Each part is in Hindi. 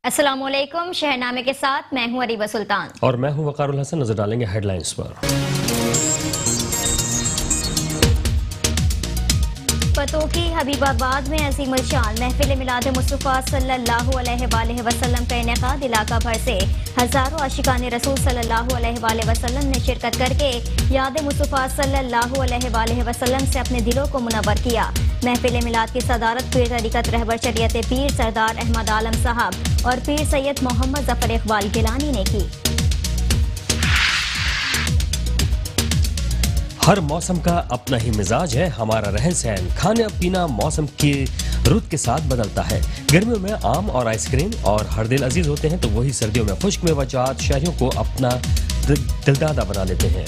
अस्सलामुअलैकुम। शहरनामे के साथ मैं हूं अरीबा सुल्तान और मैं हूं वकारुल हसन। नजर डालेंगे हेडलाइंस पर। पतोकी हबीबाबाद में अजीम शान महफिल मिलाद मुस्तफ़ा सल्लल्लाहु अलैहि वसल्लम का इनेकाद। इलाका भर से हजारों आशिकान रसूल सल्लल्लाहु अलैहि वसल्लम ने शिरकत करके याद मुस्तफ़ा सल्लल्लाहु अलैहि वसल्लम से अपने दिलों को मुनव्वर किया। महफिल मिलाद की सदारत पीर तरीक़त रहबर शरीयत पीर सरदार अहमद आलम साहब और पीर सैयद मोहम्मद जफर इकबाल गिलानी ने की। हर मौसम का अपना ही मिजाज है। हमारा रहन सहन खाने पीना मौसम की रुत के साथ बदलता है। गर्मियों में आम और आइसक्रीम और हर दिल अजीज होते हैं, तो वही सर्दियों में खुश्क मेवाजात शहरियों को अपना दिलदादा बना लेते हैं।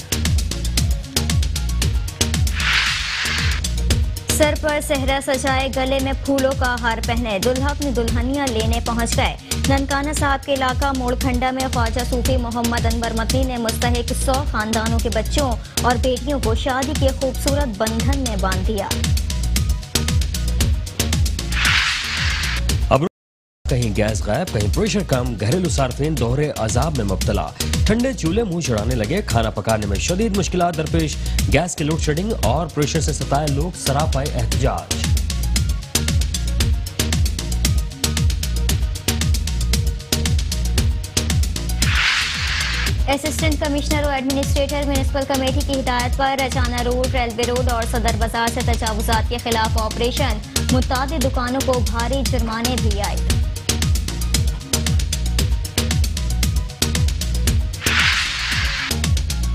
सर पर सेहरा सजाए, गले में फूलों का हार पहने दुल्हा अपनी दुल्हनियां लेने पहुंच गए। ननकाना साहब के इलाका मोड़खंडा में ख्वाजा सूफी मोहम्मद अनवर मती ने मुस्तहिक 100 खानदानों के बच्चों और बेटियों को शादी के खूबसूरत बंधन में बांध दिया। अब कहीं गैस गायब, कहीं प्रेशर कम, घरेलू सार्फिन दोहरे अजाब में मुब्तला। ठंडे चूल्हे मुंह चढ़ाने लगे। खाना पकाने में शदीद मुश्किलात दरपेश। गैस की लोड शेडिंग और प्रेशर से सताए लोग सरापाए एहतजाज। असिस्टेंट कमिश्नर और एडमिनिस्ट्रेटर म्युनिसिपल कमेटी की हिदायत पर रचाना रोड, रेलवे रोड और सदर बाजार से तजावुजात के खिलाफ ऑपरेशन। मुतादिद दुकानों को भारी जुर्माने भी आए।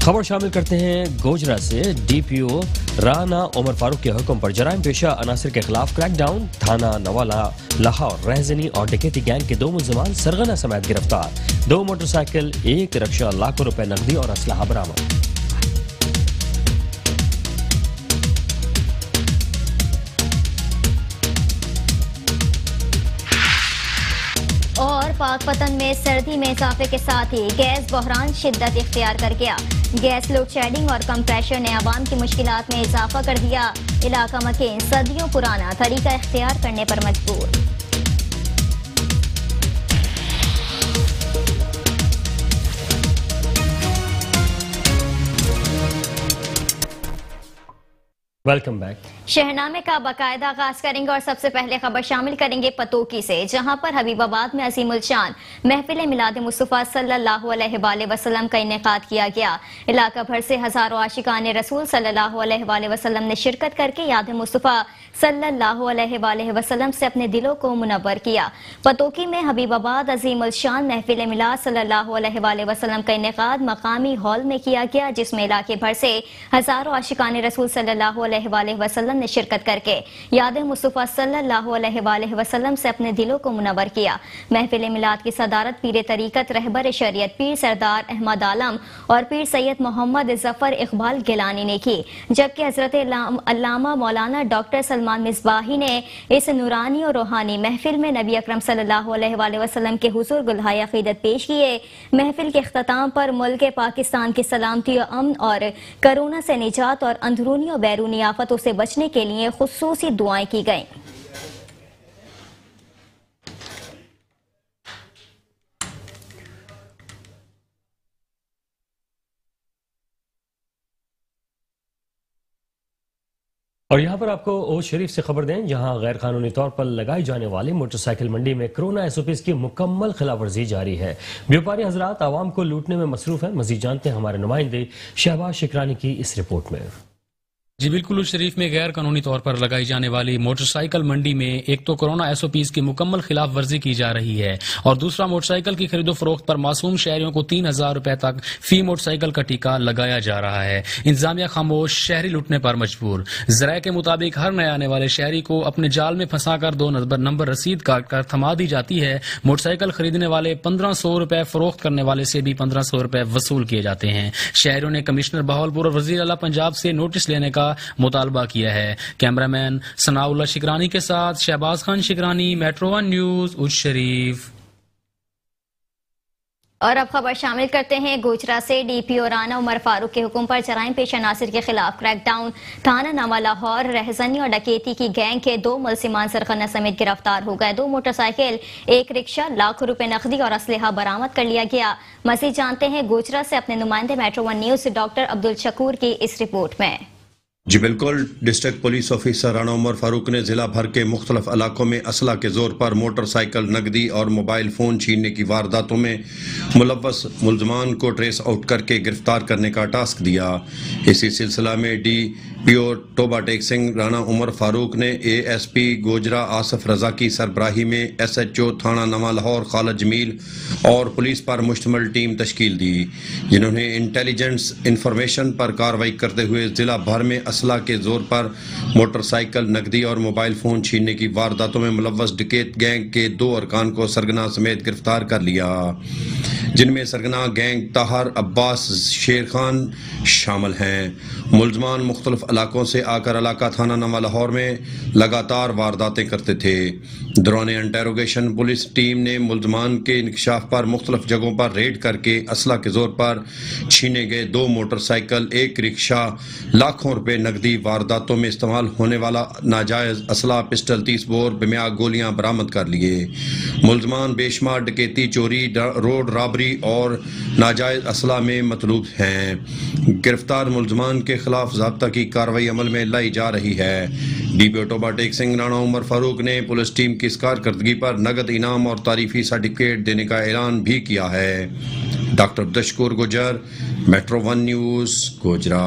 खबर शामिल करते हैं गोजरा से। डीपीओ राना उमर फारूक के हुक्म पर जराइम पेशा अनासर के खिलाफ क्रैकडाउन। थाना नवाला लाहौर रहजनी और डकैती गैंग के 2 मुलजिमान सरगना समेत गिरफ्तार। 2 मोटरसाइकिल, 1 रिक्शा, लाखों रुपए नकदी और असलहा बरामद। और पाकपतन में सर्दी में इजाफे के साथ ही गैस बहरान शिद्दत इख्तियार कर गया। गैस लोड शेडिंग और कंप्रेशर ने आवाम की मुश्किलात में इजाफा कर दिया। इलाका मकीन सदियों पुराना तरीका इख्तियार करने पर मजबूर। Welcome back. शहरनामे का बाकायदा आगाज करेंगे और सबसे पहले खबर शामिल करेंगे पतोकी से, जहां पर हबीबाबाद में अजीमुल शान महफिल मिलाद मुस्तफ़ा सल्लल्लाहु अलैहि वसल्लम का इनेकाद किया गया। इलाका भर से हजारों आशिकान रसूल सल्लल्लाहु अलैहि वसल्लम ने शिरकत करके याद मुस्तफ़ा सल्लल्लाहु अलैहि वसल्लम से अपने दिलों को मुनव्वर किया। पतोकी में हबीबाबाद अजीमुल शान महफिल मिलाद सल्लल्लाहु अलैहि वसल्लम का इनेकाद मकामी हॉल में किया गया, जिसमें इलाके भर से हजारों आशिकान रसूल सल्लल्लाहु अलैहि वसल्लम ने शिरकत करके याद मुस्तफ़ा सल्लल्लाहु अलैहि वसल्लम से अपने दिलों को मुनव्वर किया। महफिल मिलाद की सदारत पीर तरीक़त रहबर शरीयत पीर सरदार अहमद आलम और पीर सैयद मोहम्मद जफर इकबाल गिलानी ने की, जबकि हजरत अल्लामा मौलाना डॉक्टर सलमान मिसबाही ने इस नूरानी और रूहानी महफिल में नबी अकरम सल्लल्लाहु अलैहि वसल्लम के हुजूर गुलहाय अक़ीदत पेश किए। महफिल के इख्तिताम पर मुल्क पाकिस्तान की सलामती और अमन और कोरोना से निजात और अंदरूनी और बैरूनी आफतों से बचने के लिए खुसूसी दुआएं की गईं। और यहाँ पर आपको ओज शरीफ से खबर दें, जहाँ गैर कानूनी तौर पर लगाई जाने वाली मोटरसाइकिल मंडी में कोरोना एसओपीज की मुकम्मल खिलाफवर्जी जारी है। व्यापारी हजरात आवाम को लूटने में मसरूफ है। मजीद जानते हैं हमारे नुमाइंदे शहबाज शिकरानी की इस रिपोर्ट में। जी बिल्कुल, शरीफ में गैर कानूनी तौर पर लगाई जाने वाली मोटरसाइकिल मंडी में एक तो कोरोना एसओपीज की मुकम्मल खिलाफ वर्जी की जा रही है और दूसरा मोटरसाइकिल की खरीदो फरोख्त पर मासूम शहरियों को 3000 रुपए तक फी मोटरसाइकिल का टीका लगाया जा रहा है। इंतजामिया खामोश, शहरी लुटने पर मजबूर। जराये के मुताबिक हर नए आने वाले शहरी को अपने जाल में फंसाकर 2 नंबर रसीद काट कर थमा दी जाती है। मोटरसाइकिल खरीदने वाले 1500 रुपए, फरोख्त करने वाले से भी 1500 रुपए वसूल किए जाते हैं। शहरियों ने कमिश्नर बहावलपुर और वजीर आला पंजाब से नोटिस लेने का मुतालबा किया है। कैमरामैन सनाउल्लाह शिकरानी के साथ शहबाज खान शिकरानी, मेट्रो 1 न्यूज, उज शरीफ। और अब खबर शामिल करते हैं गोजरा से। डीपीओ राना उमर फारूक के हुक्म पर जराइम पेश अनासिर के खिलाफ क्रैकडाउन। थाना नामा लाहौर रहजनी और डकैती की गैंग के 2 मुलजिमान सरगना समेत गिरफ्तार हो गए। 2 मोटरसाइकिल, 1 रिक्शा, लाखों रुपए नकदी और असलहा बरामद कर लिया गया। मजीद जानते हैं गोजरा से अपने नुमाइंदे metro 1 news doctor Abdul Shakoor की इस रिपोर्ट में। जी बिल्कुल, district police officer Rana Umar Farooq ने जिला भर के मुख्तलिफ इलाकों में असला के जोर पर मोटरसाइकिल, नकदी और मोबाइल फोन छीनने की वारदातों में मुलव्वस मुलजमान को ट्रेस आउट करके गिरफ्तार करने का टास्क दिया। इसी सिलसिला में डीपीओ टोबा टेक सिंह राना उमर फारूक ने एएसपी गोजरा आसिफ रजा की सरबराही में एसएचओ थाना नवा लाहौर खालिद जमील और पुलिस पर मुश्तमिल टीम तश्कील दी, जिन्होंने इंटेलिजेंस इंफॉर्मेशन पर कार्रवाई करते हुए जिला भर में असला के जोर पर मोटरसाइकिल, नकदी और मोबाइल फोन छीनने की वारदातों में मुलव्वस डकैत गैंग के 2 अरकान को सरगना समेत गिरफ्तार कर लिया, जिनमें सरगना गैंग ताहर, अब्बास, शेर खान शामिल हैं। मुलजमान मुख्तलिफ इलाकों से आकर इलाका थाना नवा लाहौर में लगातार वारदातें करते थे। दौरान इंटेरोगेशन पुलिस टीम ने मुलजमान के इंकशाफ पर मुख्तलिफ जगहों पर रेड करके असला के जोर पर छीने गए 2 मोटरसाइकिल, 1 रिक्शा, लाखों रुपए नकदी, वारदातों में इस्तेमाल होने वाला नाजायज असला, पिस्टल, 30 बोर बेमियां गोलियां बरामद कर लिए। मुलजमान बेशुमार डकैती, चोरी, रोड रॉबरी और नाजायज असला में मतलूब हैं। गिरफ्तार मुलजमान के खिलाफ ज़ाब्ता की कार्रवाई अमल में लाई जा रही है। डीपीओ टोबा टेक सिंह राना उमर फारूक ने पुलिस टीम की इस कारकर्दगी पर नगद इनाम और तारीफी सर्टिफिकेट देने का ऐलान भी किया है। डॉक्टर अब्दुल शकूर गुजर, मेट्रो 1 न्यूज, गोजरा।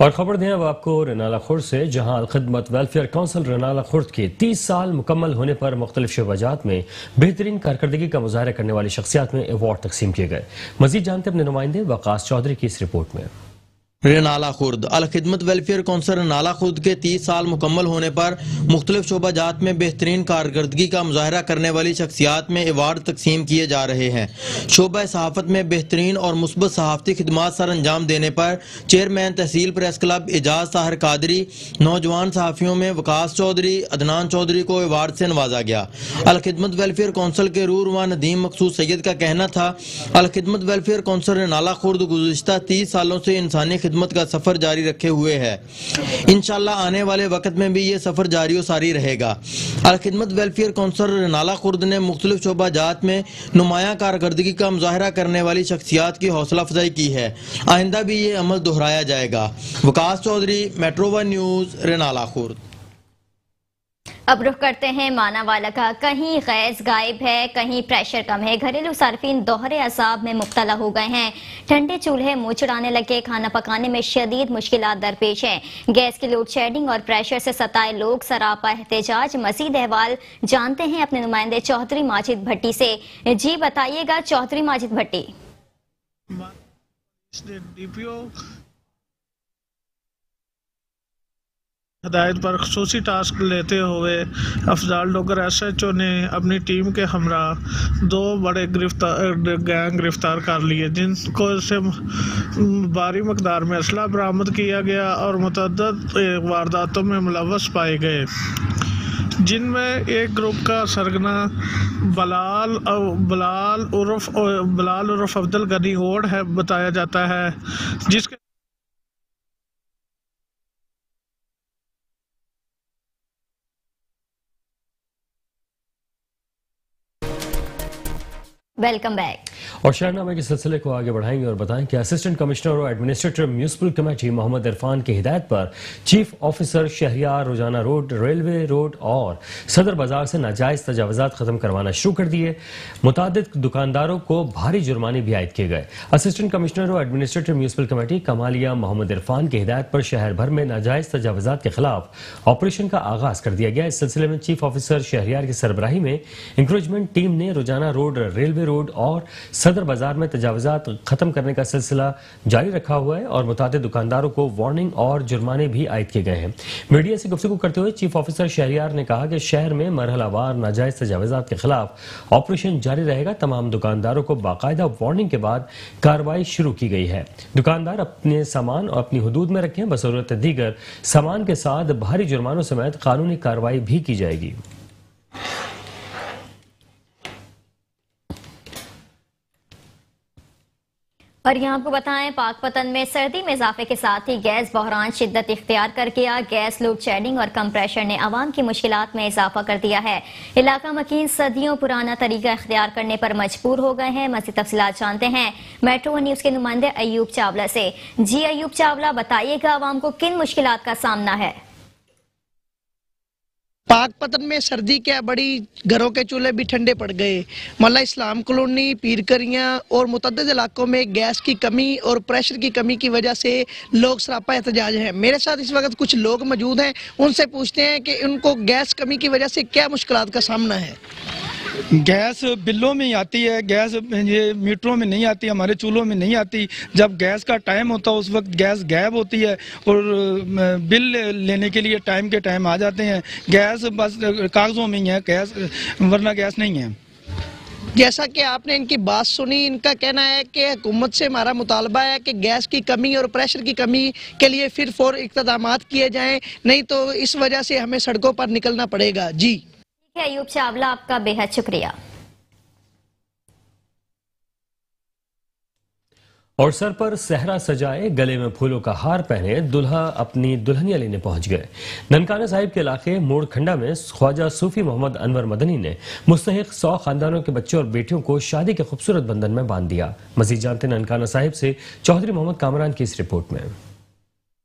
और खबर दें अब आपको रनाला खुर्द से, जहां अलखिदमत वेलफेयर काउंसिल रनाला खुर्द के 30 साल मुकम्मल होने पर मुख्तलिफ शोबाजात में बेहतरीन कारकर्दगी का मुजाहरा करने वाली शख्सियात में अवार्ड तकसीम किए गए। मजीद जानते अपने नुमाइंदे वकास चौधरी की इस रिपोर्ट में। रनाला खुर्द अलखिदमत वेलफेयर काउंसिल रनाला खुर्द के 30 साल मुकम्मल होने पर मुख्तलिफ शोबाजात में बेहतरीन कारकर्दगी का मुजाहरा करने वाली शख्सियात में अवार्ड तकसीम किए जा रहे हैं। शोबा सहाफ़त में बेहतरीन और मुस्बत सहाफ़ती खिदमात सर अंजाम देने पर चेयरमैन तहसील प्रेस क्लब एजाज ताहिर कादरी, नौजवान सहाफ़ियों में वकास चौधरी, अदनान चौधरी को अवार्ड से नवाजा गया। अलखिदमत वेलफेयर काउंसिल के रूरवा नदीम मकसूद सैयद का कहना था, अलखिदमत वेलफेयर काउंसिल रनाला खुर्द गुज़िश्ता 30 सालों से इंसानी खिदमत का सफर जारी रखे हुए है। इंशाअल्लाह आने वाले वक्त में भी ये सफर जारी और सारी रहेगा। अलखिदमत वेलफेयर काउंसिल रनाला खुर्द ने मुख्तलिफ शोबाजात में नुमायां कारकर्दगी का मुजाहरा करने वाली शख्सियात की हौसला अफजाई की है। आइंदा भी ये अमल दोहराया जाएगा। Waqas Chaudhry, metro 1 news, Ranala Khurd. अब रुख करते हैं मानावाला का। कहीं गैस गायब है, कहीं प्रेशर कम है। घरेलू सार्फिन दोहरे असाब में मुब्तला हो गए हैं। ठंडे चूल्हे मुंह चढ़ाने लगे। खाना पकाने में शदीद मुश्किलात दरपेश हैं। गैस की लोड शेडिंग और प्रेशर से सताए लोग सरापा एहतजाज। मजीद अहवाल जानते हैं अपने नुमाइंदे चौधरी माजिद भट्टी से। जी बताइएगा चौधरी माजिद भट्टी। हदायत पर खसूसी टास्क लेते हुए अफजाल डोगर एसएचओ ने अपनी टीम के हमरा 2 बड़े गैंग गिरफ्तार कर लिए, जिनको से भारी मकदार में असला बरामद किया गया और मुतअद्दिद वारदातों में मुलव्वस पाए गए, जिनमें एक ग्रुप का सरगना बलाल उर्फ अब्दुल गनी ओड है बताया जाता है, जिसके वेलकम बैक। और शहरनामे के सिलसिले को आगे बढ़ाएंगे और बताएं कि असिस्टेंट कमिश्नर और administrative municipal committee Mohammad Irfan की हिदायत पर चीफ ऑफिसर शहरियार रोजाना रोड, रेलवे रोड और सदर बाजार से नाजायज तजावजात खत्म करवाना शुरू कर दिए। मुतादिद दुकानदारों को भारी जुर्माने भी आयद किए गए। असिस्टेंट कमिश्नर और administrative municipal committee Kamalia Mohammad Irfan की हिदायत पर शहर भर में नाजायज तजावजात के खिलाफ ऑपरेशन का आगाज कर दिया गया। इस सिलसिले में चीफ ऑफिसर शहरियार की सरबराही में इंक्रोचमेंट टीम ने रोजाना रोड, रेलवे रोड और सदर बाजार में तजावजात खत्म करने का सिलसिला जारी रखा हुआ है और मुतादिद दुकानदारों को वार्निंग और जुर्माने भी आयद किए गए हैं। मीडिया से गुफ्तगू करते हुए चीफ ऑफिसर शहरियार ने कहा कि शहर में मरहलावार नाजायज तजावजात के खिलाफ ऑपरेशन जारी रहेगा। तमाम दुकानदारों को बाकायदा वार्निंग के बाद कार्रवाई शुरू की गई है। दुकानदार अपने सामान और अपनी हदूद में रखें। बसूरत दीगर सामान के साथ भारी जुर्मानों समेत कानूनी कार्रवाई भी की जाएगी। और यहाँ आपको बताएं, पाकपतन में सर्दी में इजाफे के साथ ही गैस बहरान शिद्दत इख्तियार कर गया। गैस लोड शेडिंग और कंप्रेशर ने आवाम की मुश्किलात में इजाफा कर दिया है। इलाका मकीन सदियों पुराना तरीका इख्तियार करने पर मजबूर हो गए हैं। मज़ीद तफसीलात जानते हैं मेट्रो न्यूज के नुमाइंदे अयूब चावला से। जी अयूब चावला, बताइएगा आवाम को किन मुश्किलात का सामना है? पाकपतन में सर्दी क्या बड़ी, घरों के चूल्हे भी ठंडे पड़ गए। मल्ला इस्लाम कॉलोनी, पीरकरियां और मुतअद्दिद इलाकों में गैस की कमी और प्रेशर की कमी की वजह से लोग सरापा एहतजाज हैं। मेरे साथ इस वक्त कुछ लोग मौजूद हैं, उनसे पूछते हैं कि उनको गैस कमी की वजह से क्या मुश्किलात का सामना है। गैस बिलों में ही आती है, गैस ये मीटरों में नहीं आती, हमारे चूल्हों में नहीं आती। जब गैस का टाइम होता है उस वक्त गैस गायब होती है और बिल लेने के लिए टाइम के टाइम आ जाते हैं। गैस बस कागजों में ही है गैस, वरना गैस नहीं है। जैसा कि आपने इनकी बात सुनी, इनका कहना है कि हुकूमत से हमारा मुतालबा है कि गैस की कमी और प्रेशर की कमी के लिए फिर फौर इक़्तिदामात किए जाएं, नहीं तो इस वजह से हमें सड़कों पर निकलना पड़ेगा। जी अयूब चावला, आपका बेहद शुक्रिया। और सर पर सहरा सजाए, गले में फूलों का हार पहने दुल्हा अपनी दुल्हनिया लेने पहुंच गए। ननकाना साहिब के इलाके मोड़ खंडा में ख्वाजा सूफी मोहम्मद अनवर मदनी ने मुस्तहिक 100 खानदानों के बच्चों और बेटियों को शादी के खूबसूरत बंधन में बांध दिया। मजीद जानते ननकाना साहिब से चौधरी मोहम्मद कामरान की इस रिपोर्ट में।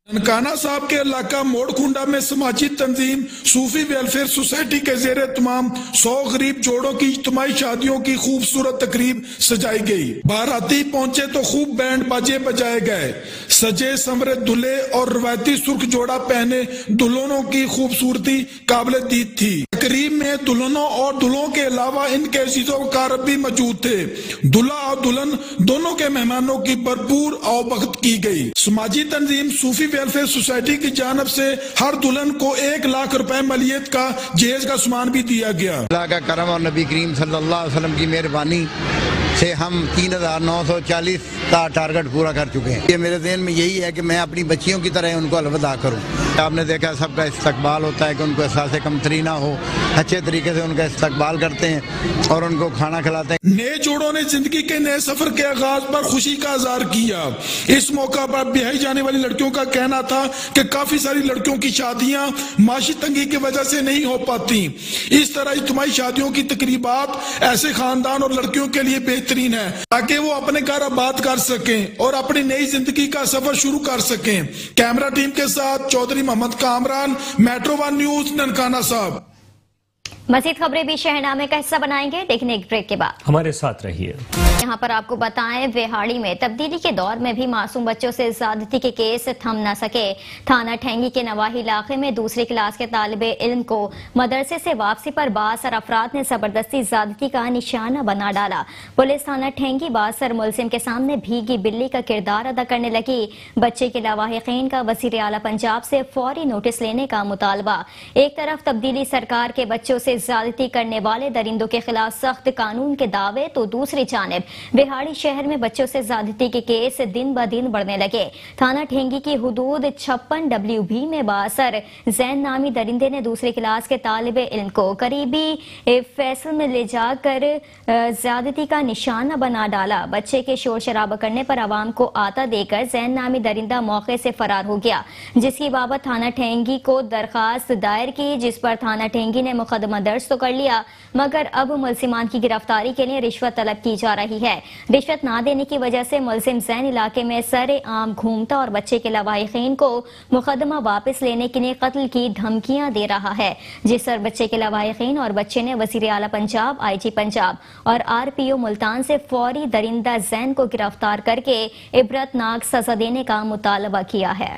ननकाना साहब के इलाका मोड़खुंडा में समाजी तंजीम सूफी वेलफेयर सोसाइटी के जेर तमाम 100 गरीब जोड़ों की इज्तिमाई शादियों की खूबसूरत तकरीब सजाई गई। बाराती पहुंचे तो खूब बैंड बाजे बजाए गए। सजे संवरे दूल्हे और रवायती सुर्ख जोड़ा पहने दुल्हनों की खूबसूरती काबिल दीद थी। तकरीब में दुल्हनों और दुल्हों के अलावा इनके अजीजों कारब भी मौजूद थे। दुल्हा और दुल्हन दोनों के मेहमानों की भरपूर आवभगत की गई। समाजी तंजीम सूफी वेलफेयर सोसाइटी की जानब से हर दुल्हन को 1 लाख रुपए मलियत का जहेज का सामान भी दिया गया। अल्लाह का करम और नबी करीम सल्लल्लाहु अलैहि वसल्लम की मेहरबानी से हम 3940 का टारगेट पूरा कर चुके हैं। ये मेरे ज़हन में यही है कि मैं अपनी बच्चियों की तरह उनको अलविदा करूं। आपने देखा सबका इस्तकबाल होता है कि उनको एहसास कमतरी ना हो, अच्छे तरीके से उनका इस्तकबाल करते हैं और उनको खाना खिलाते हैं। नए जोड़ों ने जिंदगी के नए सफर के आगाज पर खुशी का इज़हार किया। इस मौका पर ब्याही जाने वाली लड़कियों का कहना था कि काफी सारी लड़कियों की शादियां माशी तंगी की वजह से नहीं हो पाती। इस तरह इज्तिमाई शादियों की तकरीबात ऐसे खानदान और लड़कियों के लिए बेहतरीन है ताकि वो अपने घर आबाद कर सकें और अपनी नई जिंदगी का सफर शुरू कर सकें। कैमरा टीम के साथ चौधरी मोहम्मद कामरान, मेट्रो 1 न्यूज, ननकाना साहब। मजीद खबरें भी शहनामे का हिस्सा बनाएंगे, लेकिन एक ब्रेक के बाद। हमारे साथ रहिए। यहाँ पर आपको बताएं, वेहाड़ी में तब्दीली के दौर में भी मासूम बच्चों से ज्यादती के केस थम न सके। थाना ठेंगी के नवाही इलाके में दूसरी क्लास के तालिबे इल्म को मदरसे से वापसी पर बासर अफराद ने जबरदस्ती ज्यादती का निशाना बना डाला। पुलिस थाना ठेंगी बासर मुलजिम के सामने भीगी बिल्ली का किरदार अदा करने लगी। बच्चे के लवाहिकीन का वज़ीर आला पंजाब से फौरी नोटिस लेने का मुतालबा। एक तरफ तब्दीली सरकार के बच्चों से ज्यादती करने वाले दरिंदों के खिलाफ सख्त कानून के दावे, तो दूसरी जानिब बिहाड़ी शहर में बच्चों से ज्यादती के केस दिन ब दिन बढ़ने लगे। थाना ठेंगी की हुदूद 56 WB में बासर जैन नामी दरिंदे ने दूसरी क्लास के तालिबे इल्म को करीबी फैसल में ले जाकर ज्यादती का निशाना बना डाला। बच्चे के शोर शराबा करने पर आवाम को आता देकर जैन नामी दरिंदा मौके से फरार हो गया, जिसकी बाबत थाना ठेंगी को दरखास्त दायर की, जिस पर थाना ठेंगी ने मुकदमा दर्ज तो कर लिया, मगर अब मुलजिमान की गिरफ्तारी के लिए रिश्वत तलब की जा रही है। रिश्वत ना देने की वजह से मुलजिम जैन इलाके में सरे आम घूमता और बच्चे के लवाहिकीन को मुकदमा वापस लेने के लिए कत्ल की धमकियां दे रहा है, जिस पर बच्चे के लवाहिकीन और बच्चे ने वज़ीर आला पंजाब, IG पंजाब और RPO मुल्तान से फौरी दरिंदा जैन को गिरफ्तार करके इबरतनाक सजा देने का मुतालबा किया है।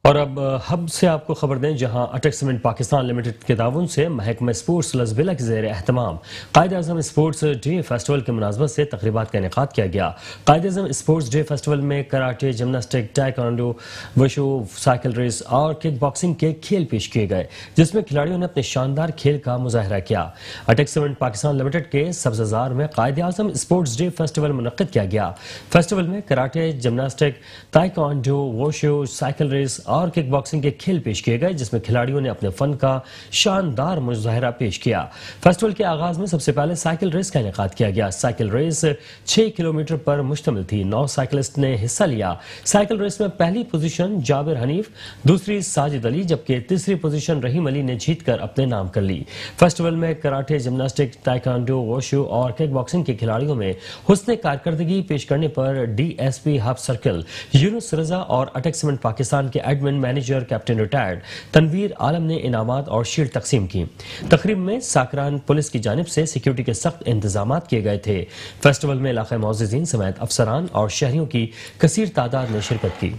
और अब हब से आपको खबर दें, जहां अटक सीमेंट पाकिस्तान लिमिटेड के ताउन से महकमा स्पोर्ट्स लसबिला के ज़ेर एहतमाम कायद-ए-आज़म स्पोर्ट्स डे फेस्टिवल की मुनासबत से तकरीबात का इनेकाद किया गया। कायद-ए-आज़म स्पोर्ट्स डे फेस्टिवल में karate, gymnastic, taekwondo, wushu, cycle race और किक बॉक्सिंग के खेल पेश किए गए, जिसमें खिलाड़ियों ने अपने शानदार खेल का मुजाहरा किया। अटक सीमेंट पाकिस्तान लिमिटेड के सब्ज़ाजार में कायद-ए-आज़म स्पोर्ट्स डे फेस्टिवल मुनक्किद किया गया। फेस्टिवल में karate, gymnastic, taekwondo, wushu, cycle race और किक बॉक्सिंग के खेल पेश किए गए, जिसमें खिलाड़ियों ने अपने फन का शानदार मुजाहरा पेश किया। फेस्टिवल के आगाज में सबसे पहले साइकिल रेस का इनेकाद किया गया। साइकिल रेस 6 किलोमीटर पर मुश्तमिल थी। 9 साइकिलिस्ट ने हिस्सा लिया। साइकिल रेस में पहली पोजीशन जाबिर हनीफ, दूसरी साजिद अली, जबकि तीसरी पोजीशन रहीम अली ने जीतकर अपने नाम कर ली। फेस्टिवल में कराटे, जिमनास्टिक, टाइक्वांडो, वुशु और किक बॉक्सिंग के खिलाड़ियों में हुस्न कारकर्दगी पेश करने पर डीएसपी हब सर्कल यूनुस रजा और अटक सीमेंट पाकिस्तान के admin manager captain retired Tanveer Alam ने इनामात और शील्ड तकसीम की। तकरीब में साकरान पुलिस की जानिब से सिक्योरिटी के सख्त इंतजाम किए गए थे। फेस्टिवल में इलाका मौजूदीन समेत अफसरान और शहरियों की कसीर तादाद ने शिरकत की।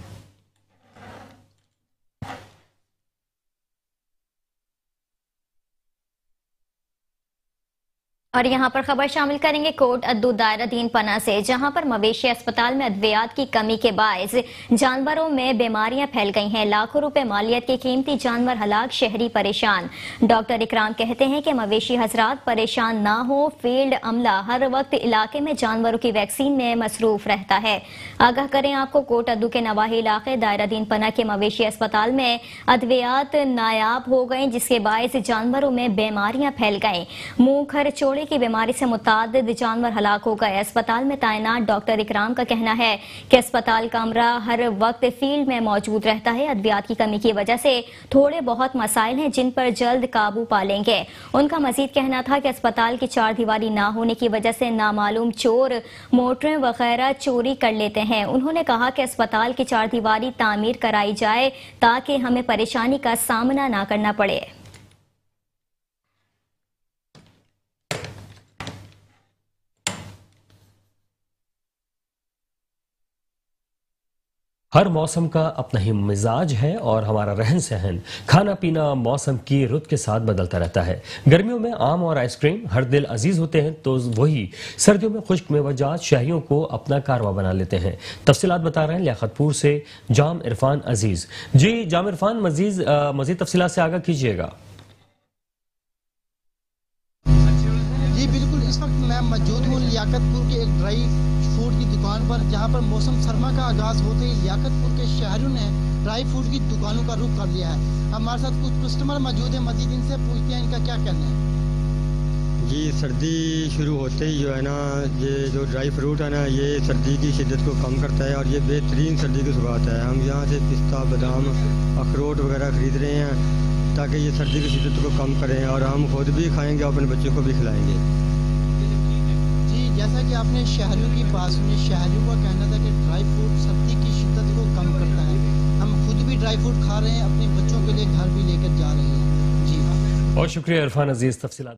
और यहाँ पर खबर शामिल करेंगे कोट अद्दू दायरा दीन पना से, जहाँ पर मवेशी अस्पताल में अद्वियात की कमी के बायस जानवरों में बीमारियां फैल गई हैं। लाखों रुपए मालियत के कीमती जानवर हलाक, शहरी परेशान। डॉक्टर इकराम कहते हैं कि मवेशी हजरात परेशान ना हो। फील्ड अमला हर वक्त इलाके में जानवरों की वैक्सीन में मसरूफ रहता है। आगाह करें आपको, कोट अद्दू के नवाही इलाके दायरा दीन पना के मवेशी अस्पताल में अद्वियात नायाब हो गए, जिसके बायस जानवरों में बीमारियां फैल गई। मुंह खर चोड़े की बीमारी से मुतादिद जानवर हलाक हो गए। अस्पताल में तैनात डॉक्टर इकराम का कहना है कि अस्पताल का अमला हर वक्त फील्ड में मौजूद रहता है। अद्वियात की कमी की वजह से थोड़े बहुत मसाइल हैं, जिन पर जल्द काबू पा लेंगे। उनका मजीद कहना था कि अस्पताल की चार दीवारी ना होने की वजह से नामालूम चोर मोटरें वगैरह चोरी कर लेते हैं। उन्होंने कहा कि अस्पताल की चार दीवारी तामीर कराई जाए ताकि हमें परेशानी का सामना ना करना पड़े। हर मौसम का अपना ही मिजाज है और हमारा रहन सहन, खाना पीना मौसम की रुत के साथ बदलता रहता है। गर्मियों में आम और आइसक्रीम हर दिल अजीज होते हैं, तो वही सर्दियों में खुश्क मेवाजात शहरियों को अपना कारवा बना लेते हैं। तफसीलात बता रहे हैं लियाकतपुर से जाम इरफान अजीज। जी जाम इरफान, मजीद तफसीलात से आगाह कीजिएगा। जी बिल्कुल, इस वक्त मैं मौजूद हूँ लियाकतपुर के एक ड्राई फूड की दुकान पर, जहां पर मौसम सरमा का आगाज होते ही लियाकतपुर के शहरों ने ड्राई फूड की दुकानों का रुख कर लिया है। हमारे साथ कुछ कस्टमर मौजूद हैं, मजीद इनसे पूछते हैं इनका क्या कहना है। जी सर्दी शुरू होते ही जो है ना, ये जो ड्राई फ्रूट है ना, ये सर्दी की शिद्दत को कम करता है और ये बेहतरीन सर्दी की शुरुआत है। हम यहाँ से पिस्ता, बादाम, अखरोट वगैरह खरीद रहे हैं ताकि ये सर्दी की शिद्दत को कम करें और हम खुद भी खाएंगे और अपने बच्चों को भी खिलाएंगे। जैसा कि आपने शहरियों की बात सुनी, शहरियों का कहना था कि ड्राई फ्रूट सर्दी की शिद्दत को कम करता है। हम खुद भी ड्राई फ्रूट खा रहे हैं, अपने बच्चों के लिए घर भी लेकर जा रहे हैं। जी और शुक्रिया इरफान अजीज तफसीलात।